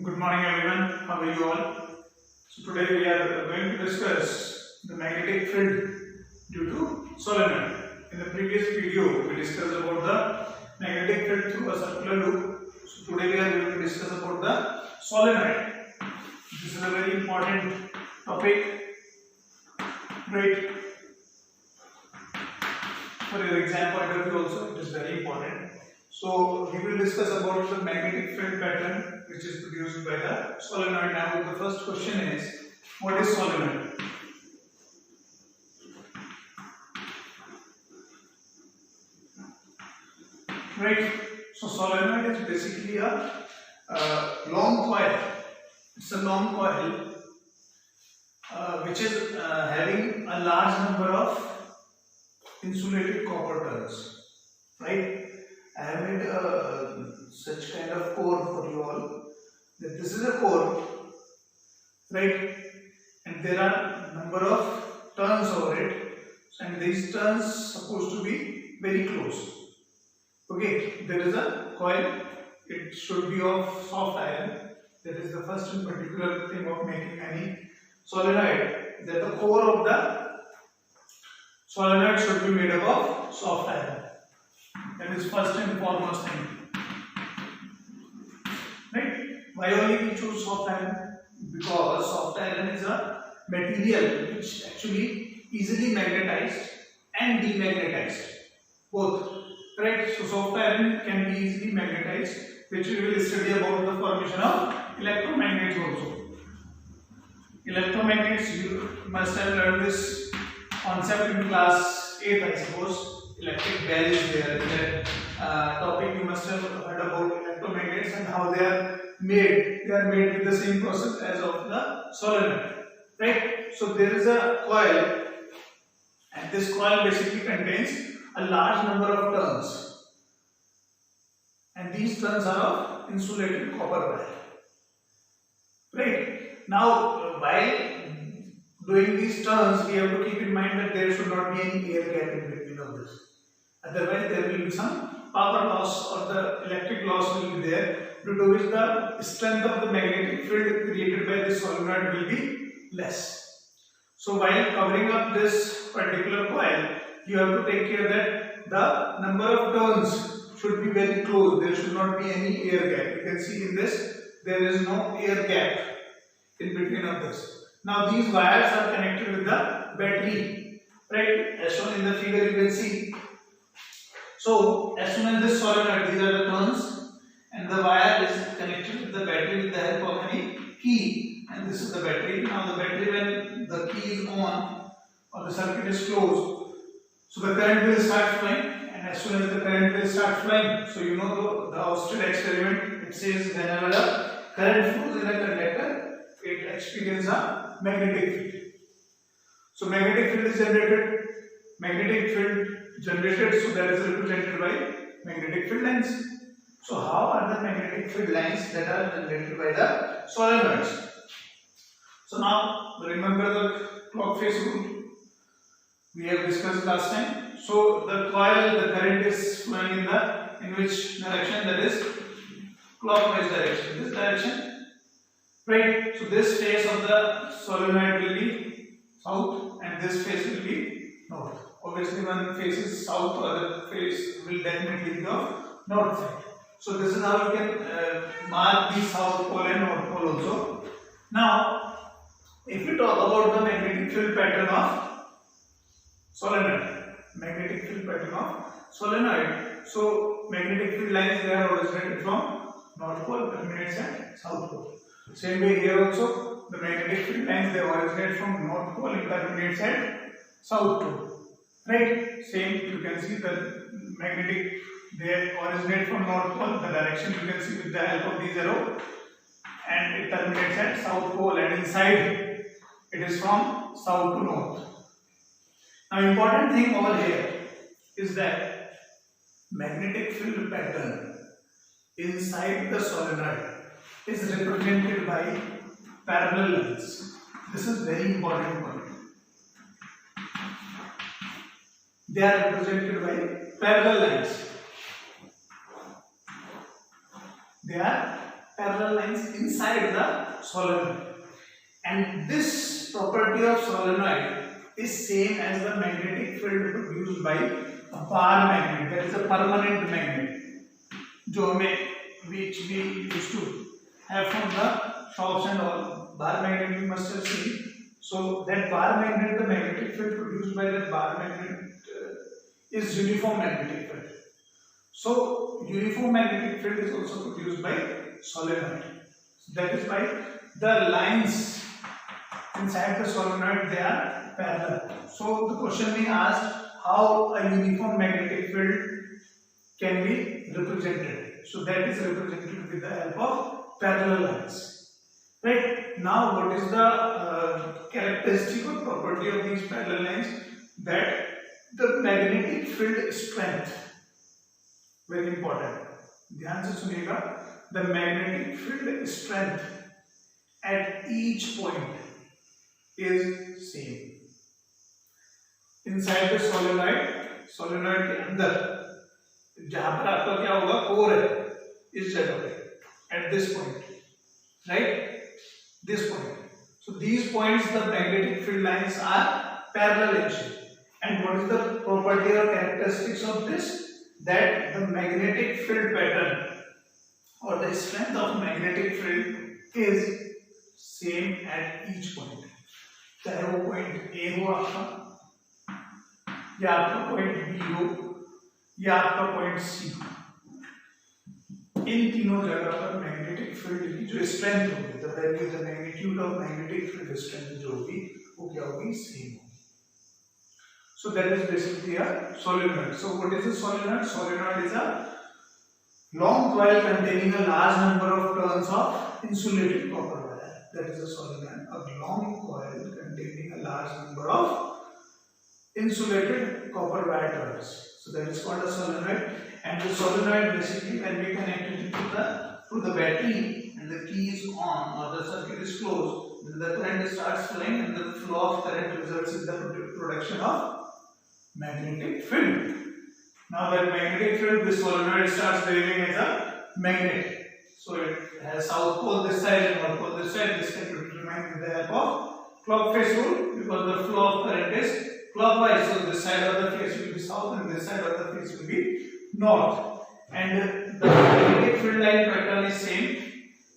Good morning everyone, how are you all? So today we are going to discuss the magnetic field due to solenoid. In the previous video we discussed about the magnetic field through a circular loop. So today we are going to discuss about the solenoid. This is a very important topic, right? For your exam point of view also it is very important. So we will discuss about the magnetic field pattern which is produced by the solenoid. Now the first question is, what is solenoid? Right. So solenoid is basically a long coil. It's a long coil which is having a large number of insulated copper turns. Right. I have made such kind of core for you all. That this is a core, right? And there are number of turns over it, and these turns supposed to be very close. Okay, there is a coil. It should be of soft iron. That is the first and particular thing of making any solenoid. That the core of the solenoid should be made up of soft iron. That is first and foremost thing. Right? Why only we choose soft iron? Because soft iron is a material which actually easily magnetized and demagnetized. Both. Right? So soft iron can be easily magnetized, which we will study about the formation of electromagnets also. Electromagnets, you must have learned this concept in class 8, I suppose. Electric bell is there. In that topic you must have heard about electromagnets and how they are made. They are made with the same process as of the solenoid. Right? So there is a coil, and this coil basically contains a large number of turns, and these turns are of insulated copper wire. Right? Now while doing these turns, we have to keep in mind that there should not be any air gap in between of this. Otherwise, there will be some power loss or the electric loss will be there, due to which the strength of the magnetic field created by this solenoid will be less. So while covering up this particular coil, you have to take care that the number of turns should be very close. There should not be any air gap. You can see in this, there is no air gap in between of this. Now these wires are connected with the battery, right? As shown in the figure, you can see. So as soon as this solenoid, these are the turns, and the wire is connected with the battery with the help of any key, and this is the battery. Now the battery, when the key is on or the circuit is closed, so the current will start flowing, and as soon as the current will start flowing, so you know the Oersted experiment, it says whenever the current flows in a conductor, it experiences a magnetic field. So magnetic field is generated. Magnetic field generated, so that is represented by magnetic field lines. So how are the magnetic field lines that are generated by the solenoids? So now remember the clock face rule we have discussed last time. So the coil, the current is flowing in which direction? That is clockwise direction. This direction, right? So this face of the solenoid will be south, and this face will be north. Obviously, one face is south, other face will definitely be of north side. So this is how you can mark the south pole and north pole also. Now, if we talk about the magnetic field pattern of solenoid, so magnetic field lines, they are originated from north pole, terminates at south pole. Same way here also, the magnetic field lines, they originate from north pole and terminates at south pole. Right? Same, you can see the magnetic, they originate from north pole, the direction you can see with the help of these arrow, and it terminates at south pole, and inside it is from south to north. Now important thing over here is that magnetic field pattern inside the solenoid is represented by parallel lines. This is very important point. They are represented by parallel lines. They are parallel lines inside the solenoid. And this property of solenoid is same as the magnetic field produced by a bar magnet, that is a permanent magnet, which we used to have from the shops and all. Bar magnet you must have seen. So that bar magnet, the magnetic field produced by that bar magnet is uniform magnetic field. So uniform magnetic field is also produced by solenoid. That is why the lines inside the solenoid, they are parallel. So the question being asked, how a uniform magnetic field can be represented. So that is represented with the help of parallel lines. Right? Now what is the characteristic or property of these parallel lines? That the magnetic field strength, very important, ध्यान से सुनिएगा, the magnetic field strength at each point is same. Inside the solenoid के अंदर जहां पर आपका क्या होगा, कोर है, इस जगह पे, at this point, right? This point. So these points, the magnetic field lines are parallel in shape. And what is the property or characteristics of this? That the magnetic field pattern or the strength of magnetic field is same at each point. चाहे वो point A हो आपका, या आपका point B हो, या आपका point C हो, इन तीनों जगह पर magnetic field की जो strength होगी, the value, the magnitude of magnetic field strength जो होगी, वो क्या होगी, same होगी. So that is basically a solenoid. So what is a solenoid? Solenoid is a long coil containing a large number of turns of insulated copper wire. That is a solenoid. A long coil containing a large number of insulated copper wire turns. So that is called a solenoid. And the solenoid basically, when we connect it to the battery and the key is on or the circuit is closed, then the current starts flowing and the flow of current results in the production of magnetic field. Now that magnetic field, this solenoid starts behaving as a magnet. So it has south pole this side and north pole this side. This can be determined with the help of clock face rule, because the flow of current is clockwise. So this side of the face will be south and this side of the face will be north. And the magnetic field line pattern is same,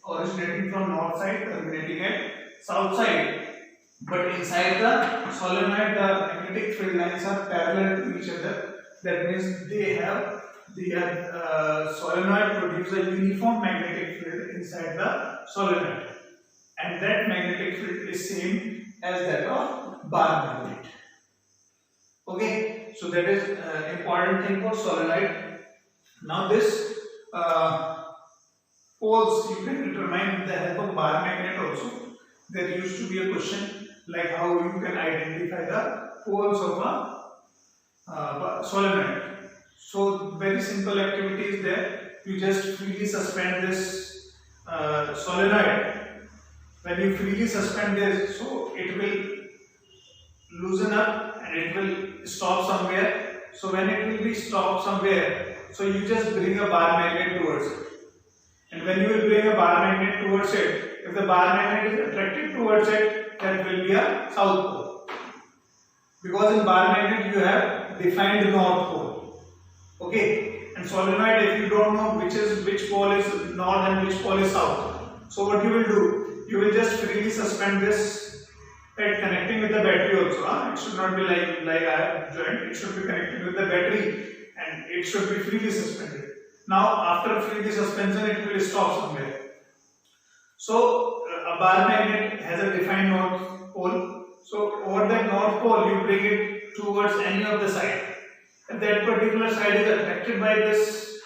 originating from north side, terminating at south side. But inside the solenoid, the magnetic field lines are parallel to each other. That means solenoid produces a uniform magnetic field inside the solenoid, and that magnetic field is same as that of bar magnet. Okay, so that is important thing for solenoid. Now this poles you can determine with the help of bar magnet also. There used to be a question like how you can identify the poles of a solenoid. So very simple activity is there. You just freely suspend this solenoid. When you freely suspend this, so it will loosen up and it will stop somewhere. So when it will be stopped somewhere, so you just bring a bar magnet towards it. And when you will bring a bar magnet towards it, if the bar magnet is attracted towards it, that will be a south pole. Because in bar magnet you have defined north pole. Okay, and solenoid, if you don't know which pole is north and which pole is south, so what you will do, you will just freely suspend this at connecting with the battery also. It should not be like I have joined. It should be connected with the battery and it should be freely suspended. Now after freely suspension, it will stop somewhere. So a bar magnet has a defined north pole. So over that north pole, you bring it towards any of the side. If that particular side is attracted by this,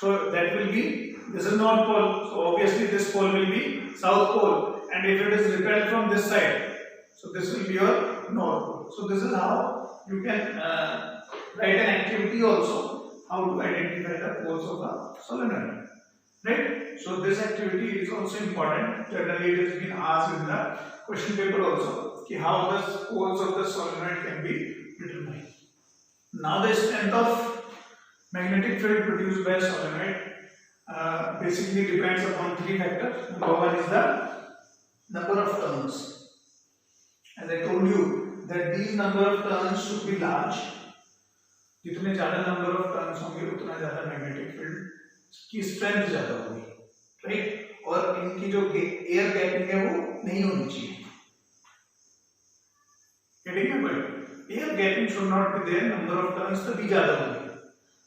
so that will be, this is north pole. So obviously this pole will be south pole. And if it is repelled from this side, so this will be your north pole. So this is how you can write an activity also, how to identify the poles of a solenoid. Right? So this activity is also important. Generally it has been asked in the question paper also, how the poles of the solenoid can be determined. Now the strength of magnetic field produced by a solenoid. basically depends upon three factors. Number one is the number of turns. As I told you that these number of turns should be large. जितने ज्यादा number of turns होंगे उतना ज्यादा magnetic field की strength ज्यादा होगी, right. और इनकी जो एयर गैपिंग है वो नहीं होनी चाहिए। Air gapping should not be there, number of turns तभी ज्यादा होंगे।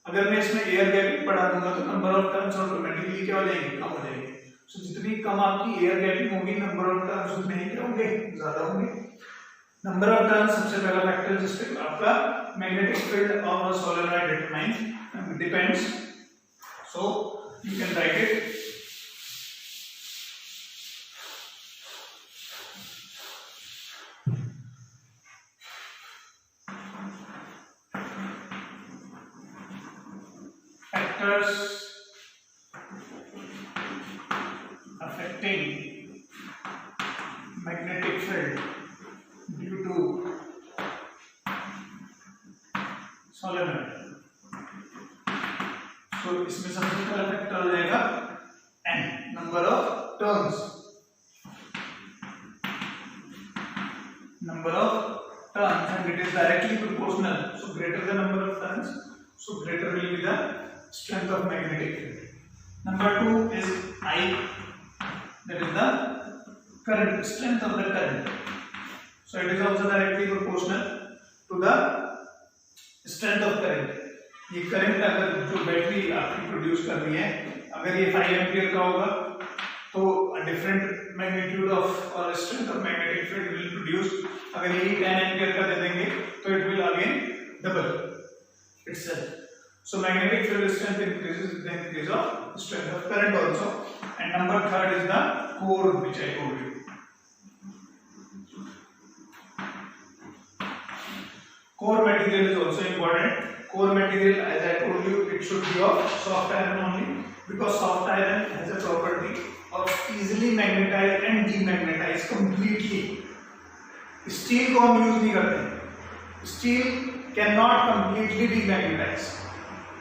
अगर मैं इसमें एयर गैपिंग बढ़ा दूंगा तो नंबर ऑफ टर्न्स ऑटोमेटिकली क्या हो जाएंगे, कम हो जाएंगे। सो जितनी कम आपकी एयर गैपिंग होगी नंबर ऑफ टर्न्स उतने ही क्या होंगे, ज्यादा होंगे। नंबर ऑफ टर्न्स सबसे पहला फैक्टर जिसपे आपका magnetic field of a solenoid depends. So you can write it factors affecting magnetic field due to solenoid। तो इसमें सबसे पहला फैक्टर हो जाएगा n, number of turns. Number of turns and it is directly proportional, so greater the number of turns, so greater will be the strength of magnetic field. Number two is I, that is the current, strength of the current. So it is also directly proportional to the strength of current. ये current अगर जो battery आपकी produce कर रही है अगर ये 5 ampere का होगा तो डिफरेंट मैग्नीट्यूड ऑफ और strength of magnetic field will produce. अगर ये 10 एम्पियर का दे देंगे तो it will again double itself. So magnetic field strength increases with the increase of strength of current also. And number third is the core, which I told you. Core material is also important. Core material, as I told you, it should be of soft iron only, because soft iron has a property of easily magnetize and demagnetize completely. Steel को हम use नहीं करते। Steel cannot completely demagnetize,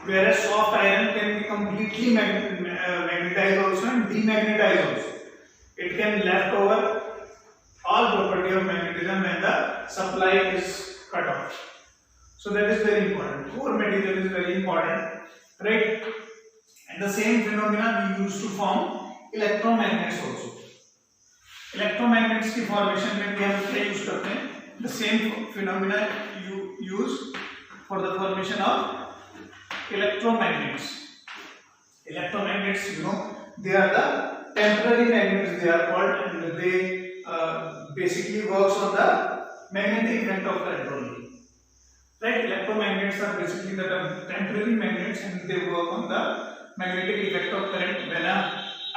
whereas soft iron can be completely magnetized also and demagnetized also. It can left over all property of magnetism when the supply is cut off. So that is very important. Core material is very important, right? And the same phenomena we used to form electromagnets also. Electromagnets की formation में भी हम क्या use करते हैं? The same phenomena you use for the formation of electromagnets. Electromagnets, you know, they are the temporary magnets. They are called, and they basically works on the magnetic effect of current only. Right? Electromagnets are basically the temporary magnets, and they work on the magnetic effect of current. when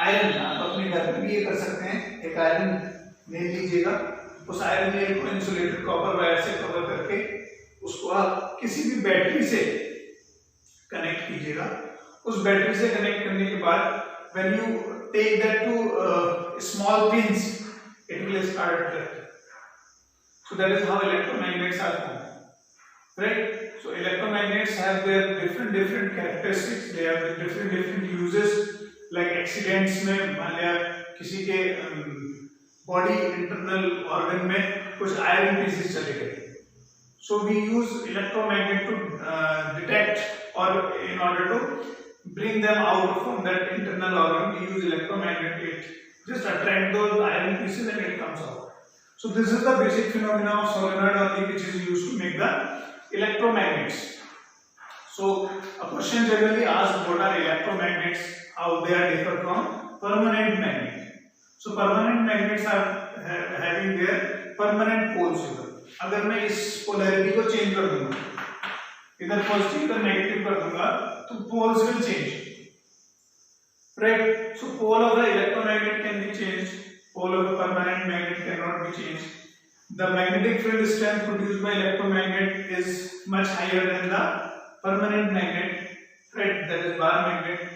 iron, आप अपने घर में भी ये कर सकते हैं। एक आयरन ले लीजिएगा, उस आयरन नेल को इंसुलेटेड कॉपर वायर से कवर करके उसको आप किसी भी बैटरी से कनेक्ट कीजिएगा। उस बैटरी से कनेक्ट करने के बाद when you take that to small pins, it will start reflecting. So that is how electromagnets are formed, right? So electromagnets have their different characteristics. They have different uses. Like accidents में मान लिया किसी के body internal organ में कुछ iron pieces चले गए, so we use electromagnet to detect, or in order to bring them out from that internal organ, we use electromagnet. It just attract those iron pieces and it comes out. So this is the basic phenomena of solenoid only, which is used to make the electromagnets. So a question generally asked, what are electromagnets, how they are different from permanent magnet. So permanent magnets are having their permanent poles. अगर मैं इस polarity को change कर दूंगा, इधर positive इधर negative कर दूंगा, तो poles will change, right? So pole of the electromagnet can be changed, pole of a permanent magnet cannot be changed. The magnetic field strength produced by electromagnet is much higher than the permanent magnet, right? That is bar magnet.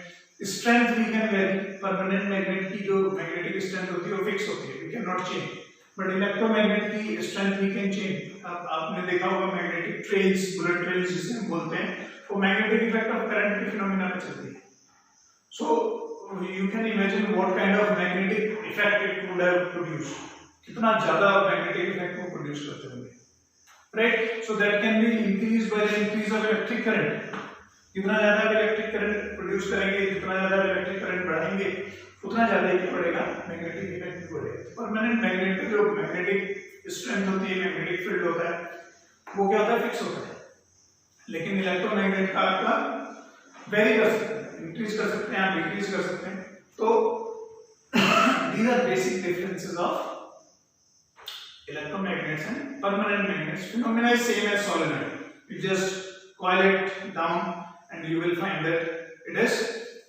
Strength we can vary. Permanent magnet की जो magnetic strength होती है वो fix होती है, we cannot change. But electromagnet की strength we can change. अब आपने देखा होगा magnetic trails, bullet trails जिसे हम बोलते हैं, वो magnetic effect of current के phenomena पे चलती है. So you can imagine what kind of magnetic effect it would have produced. कितना ज़्यादा magnetic effect वो produce करते होंगे, right? So that can be increased by the increase of electric current. जितना ज़्यादा electric current produce करेंगे, जितना ज़्यादा electric current बढ़ाएंगे, उतना ज़्यादा क्या बढ़ेगा, magnetic effect भी बढ़ेगा. परमानेंट मैग्नेट का जो magnetic strength होती है, magnetic field होता है, वो क्या होता है, फिक्स होता है. लेकिन इलेक्ट्रोमैग्नेट का आपका वेरी कर सकते हैं, इंक्रीज कर सकते हैं, आप डिक्रीज कर सकते हैं. तो these are basic differences of electromagnets and permanent magnets. Phenomena is same as solenoid. You just coil it down and you will find that it is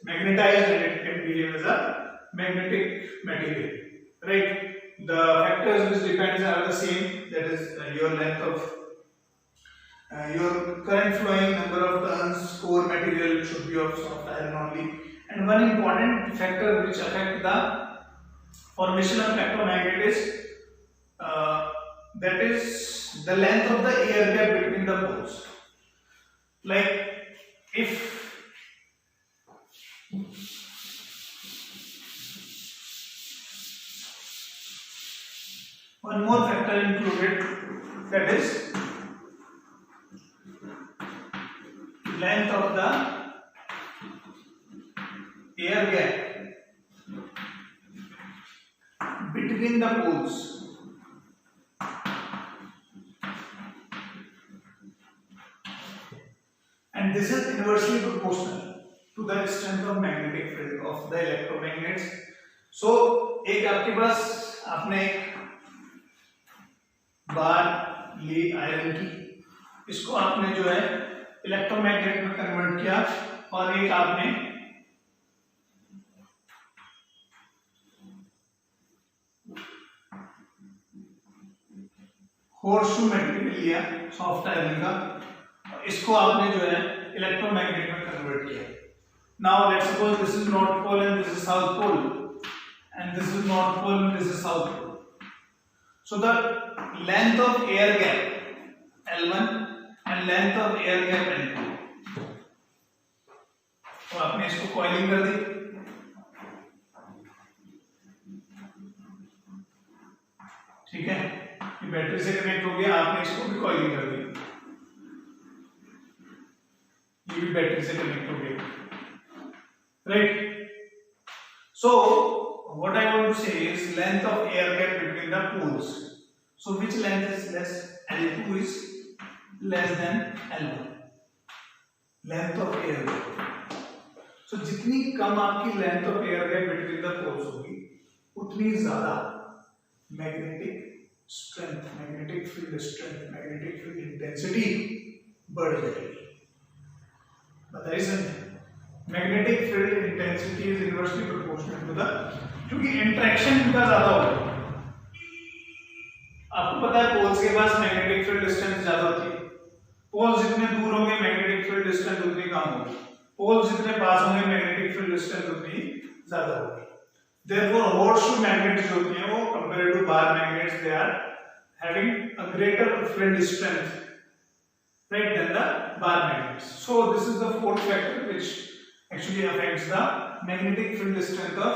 magnetized and it can behave as a magnetic material, right? The factors which depends are the same, that is your length of your current flowing, number of turns, core material should be of soft iron only, and one important factor which affect the formation of electromagnet is that is the length of the air gap between the poles. Like if one more factor included, that is length of the air gap between the poles. And this is inversely proportional to the strength of magnetic field of the electromagnets. So एक आपके पास आपने बार ली iron की, इसको आपने जो है electromagnet में convert किया, और एक आपने होर्सशू मटेरियल लिया सॉफ्ट आयरन का, इसको आपने जो है इलेक्ट्रोमैग्नेट में कन्वर्ट किया. Now let's suppose this is north pole and this is south pole, and this is north pole and this is south pole. So the length of air gap L1 and length of air gap L2, तो आपने इसको coiling कर दी. ठीक है, ये battery से connect हो गया, आपने इसको भी कॉइलिंग कर दी, ये भी बैटरी से कनेक्ट हो गया, right? So what I want to say is length of air gap between the poles. So which length is less? L2 is less than L1. Length of air gap. So जितनी कम आपकी length of air gap between the poles होगी, उतनी ज़्यादा magnetic strength, magnetic field strength, magnetic field intensity बढ़ जाएगी. बताइए sir, magnetic field intensity is inversely proportional to the, क्योंकि interaction इनका ज्यादा होगा. आपको पता है पोल्स के पास मैग्नेटिक फील्ड डिस्टेंस ज्यादा होती है. पोल्स जितने दूर होंगे मैग्नेटिक फील्ड डिस्टेंस उतनी कम होगी, पोल्स जितने पास होंगे मैग्नेटिक फील्ड डिस्टेंस उतनी ज्यादा होगी. देयरफॉर होर्सशू मैग्नेट्स जो होती हैं वो compare to bar magnets, they are having a greater field strength right then the bar magnets. So this is the fourth factor which actually affects the magnetic field strength of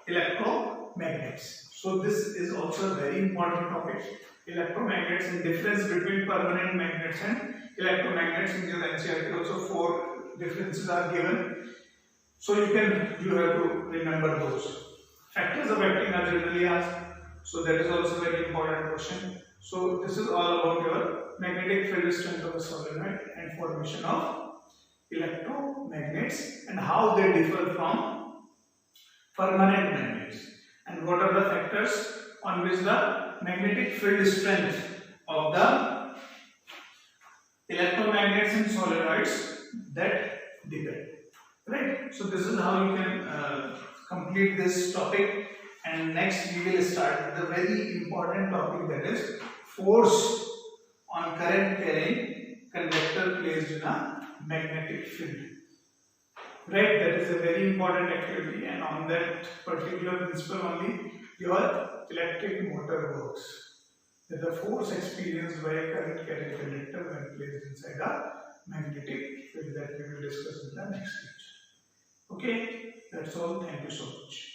electromagnets. So this is also a very important topic, electromagnets and difference between permanent magnets and electromagnets. In your NCERT also 4 differences are given, so you have to remember those. Factors affecting are generally asked, so that is also very important question. So this is all about your magnetic field strength of a solenoid and formation of electromagnets and how they differ from permanent magnets, and what are the factors on which the magnetic field strength of the electromagnets and solenoids that depend, right? So this is how you can complete this topic, and next we will start with the very important topic, that is force on current carrying conductor placed in a magnetic field, right? That is a very important activity, and on that particular principle only your electric motor works. That the force experienced by a current carrying conductor when placed inside a magnetic field, that we will discuss in the next lecture. Okay. That's all. Thank you so much.